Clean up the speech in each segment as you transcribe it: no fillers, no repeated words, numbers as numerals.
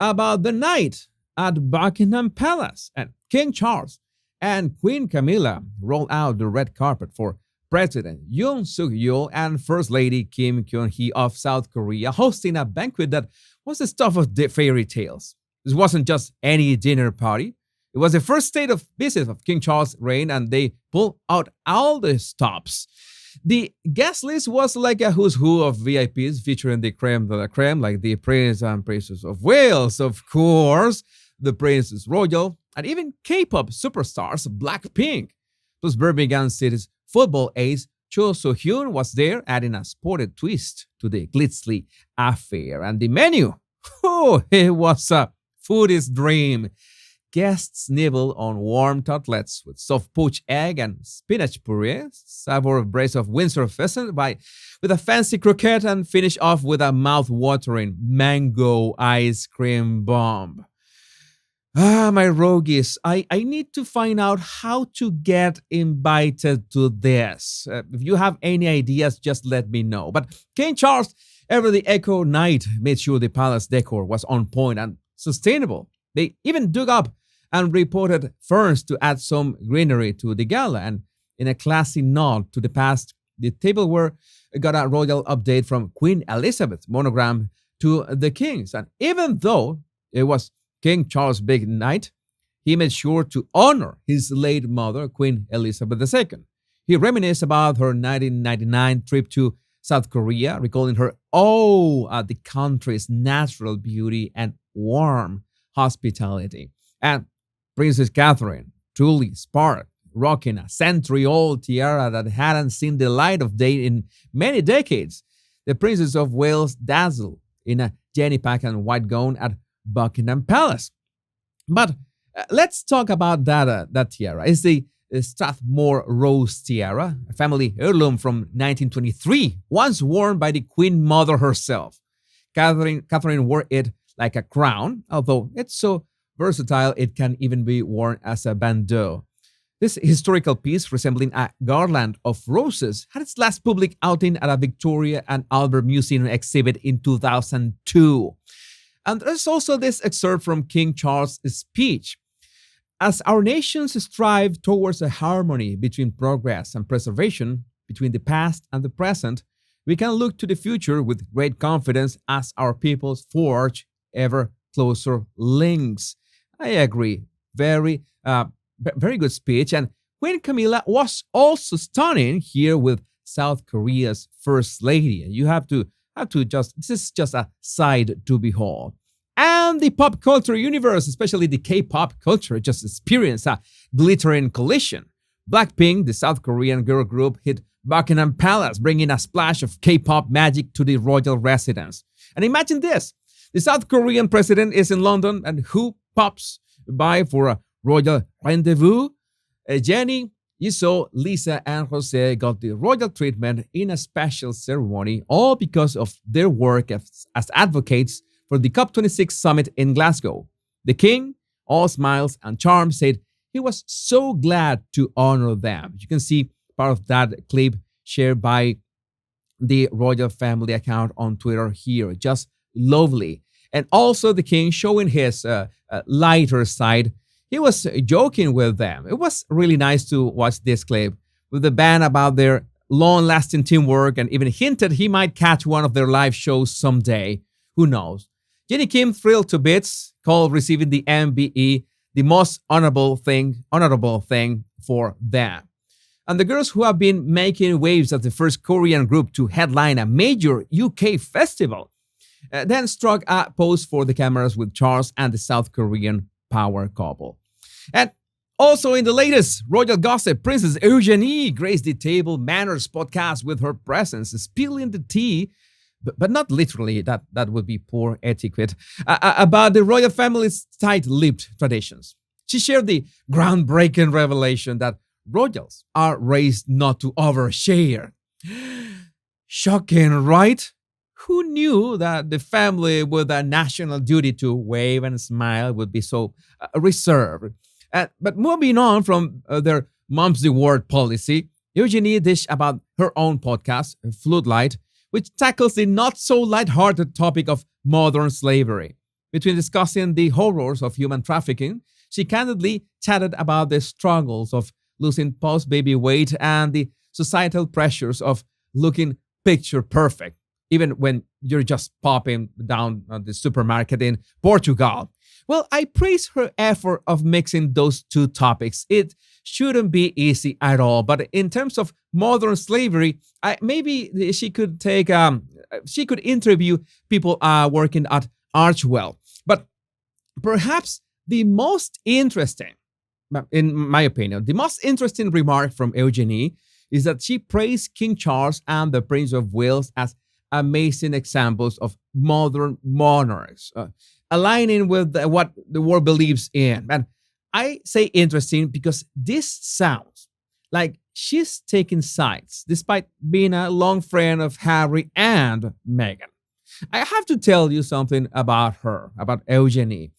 about the night at Buckingham Palace, and King Charles and Queen Camilla rolled out the red carpet for President Yoon Suk Yeol and First Lady Kim Kyun Hee of South Korea, hosting a banquet that was the stuff of fairy tales. This wasn't just any dinner party. It was the first state of visit of King Charles' reign, and they pulled out all the stops. The guest list was like a who's who of VIPs featuring the creme de la creme, like the Prince and Princess of Wales, of course, the Princess Royal, and even K-pop superstars Blackpink. Plus, Birmingham City's football ace Cho So-hyun was there, adding a sported twist to the glitzy affair. And the menu, oh, it was a foodie's dream. Guests nibble on warm tartlets with soft poached egg and spinach puree, savor a brace of Windsor pheasant with a fancy croquette, and finish off with a mouth-watering mango ice cream bomb. Ah, my rogues, I need to find out how to get invited to this. If you have any ideas, just let me know. But King Charles, ever the Echo Knight, made sure the palace decor was on point and sustainable. They even dug up and reported ferns to add some greenery to the gala. And in a classy nod to the past, the tableware got a royal update from Queen Elizabeth monogram to the kings. And even though it was King Charles' big night, he made sure to honor his late mother, Queen Elizabeth II. He reminisced about her 1999 trip to South Korea, recalling her awe at the country's natural beauty and warm hospitality. And Princess Catherine truly sparked, rocking a century-old tiara that hadn't seen the light of day in many decades. The Princess of Wales dazzled in a Jenny Pack and white gown at Buckingham Palace. But let's talk about that tiara. It's the Strathmore Rose Tiara, a family heirloom from 1923, once worn by the Queen Mother herself. Catherine wore it like a crown, although it's so versatile it can even be worn as a bandeau. This historical piece, resembling a garland of roses, had its last public outing at a Victoria and Albert Museum exhibit in 2002. And there's also this excerpt from King Charles' speech. As our nations strive towards a harmony between progress and preservation, between the past and the present, we can look to the future with great confidence as our peoples forge ever closer links. I agree. Very good speech. And Queen Camilla was also stunning here with South Korea's first lady. You have to this is just a side to behold. And the pop culture universe, especially the K-pop culture, just experienced a glittering collision. Blackpink, the South Korean girl group, hit Buckingham Palace, bringing a splash of K-pop magic to the royal residence. And imagine this. The South Korean president is in London, and who pops by for a royal rendezvous? Jenny, Jisoo, Lisa, and Jose got the royal treatment in a special ceremony, all because of their work as advocates for the COP26 summit in Glasgow. The king, all smiles and charm, said he was so glad to honor them. You can see part of that clip shared by the royal family account on Twitter here. Just lovely. And also the king showing his lighter side. He was joking with them. It was really nice to watch this clip with the band about their long-lasting teamwork, and even hinted he might catch one of their live shows someday. Who knows? Jenny Kim thrilled to bits, called receiving the MBE the most honorable thing for them. And the girls who have been making waves as the first Korean group to headline a major UK festival then struck a pose for the cameras with Charles and the South Korean power couple. And also in the latest royal gossip, Princess Eugenie graced the Table Manners podcast with her presence, spilling the tea, but not literally, that would be poor etiquette, about the royal family's tight-lipped traditions. She shared the groundbreaking revelation that royals are raised not to overshare. Shocking, right? Who knew that the family with a national duty to wave and smile would be so reserved? But moving on from their mom's the word policy, Eugenie dished about her own podcast, Floodlight, which tackles the not so light-hearted topic of modern slavery. Between discussing the horrors of human trafficking, she candidly chatted about the struggles of losing post baby weight and the societal pressures of looking picture perfect, even when you're just popping down the supermarket in Portugal. Well, I praise her effort of mixing those two topics. It shouldn't be easy at all. But in terms of modern slavery, maybe she could interview people working at Archwell. But perhaps the most interesting, in my opinion, the most interesting remark from Eugenie is that she praised King Charles and the Prince of Wales as amazing examples of modern monarchs, aligning with what the world believes in. And I say interesting because this sounds like she's taking sides, despite being a long friend of Harry and Meghan. I have to tell you something about her, about Eugenie.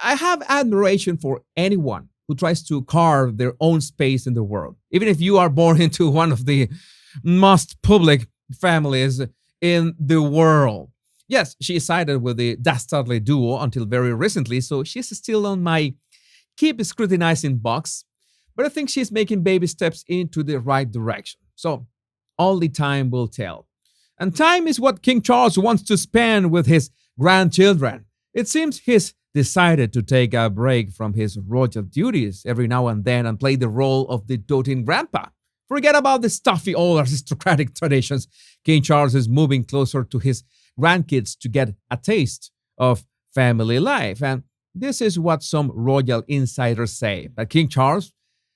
I have admiration for anyone who tries to carve their own space in the world, even if you are born into one of the most public families in the world. Yes, she sided with the dastardly duo until very recently, so she's still on my keep scrutinizing box, but I think she's making baby steps into the right direction. So only time will tell. And time is what King Charles wants to spend with his grandchildren. It seems he's decided to take a break from his royal duties every now and then and play the role of the doting grandpa. Forget about the stuffy old aristocratic traditions. King Charles is moving closer to his grandkids to get a taste of family life. And this is what some royal insiders say, that King Charles,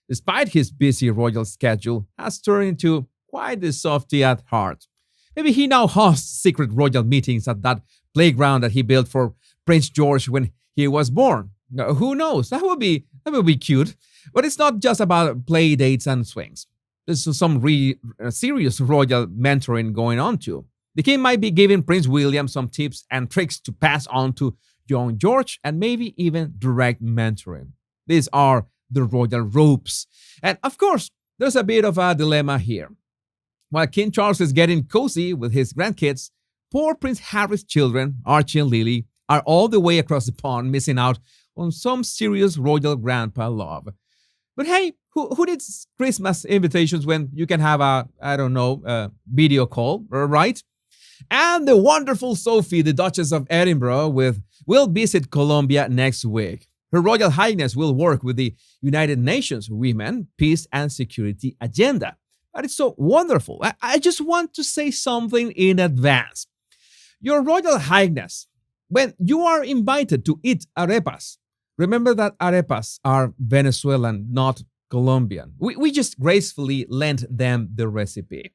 despite his busy royal schedule, has turned into quite the softy at heart. Maybe he now hosts secret royal meetings at that playground that he built for Prince George when he was born. Who knows? That would be cute. But it's not just about play dates and swings. There's some serious royal mentoring going on too. The king might be giving Prince William some tips and tricks to pass on to young George and maybe even direct mentoring. These are the royal ropes. And of course, there's a bit of a dilemma here. While King Charles is getting cozy with his grandkids, poor Prince Harry's children, Archie and Lily, are all the way across the pond missing out on some serious royal grandpa love. But hey, who needs Christmas invitations when you can have a video call, right? And the wonderful Sophie, the Duchess of Edinburgh, will visit Colombia next week. Her Royal Highness will work with the United Nations Women, Peace and Security Agenda. That is so wonderful. I just want to say something in advance. Your Royal Highness, when you are invited to eat arepas, remember that arepas are Venezuelan, not Colombian. We just gracefully lent them the recipe.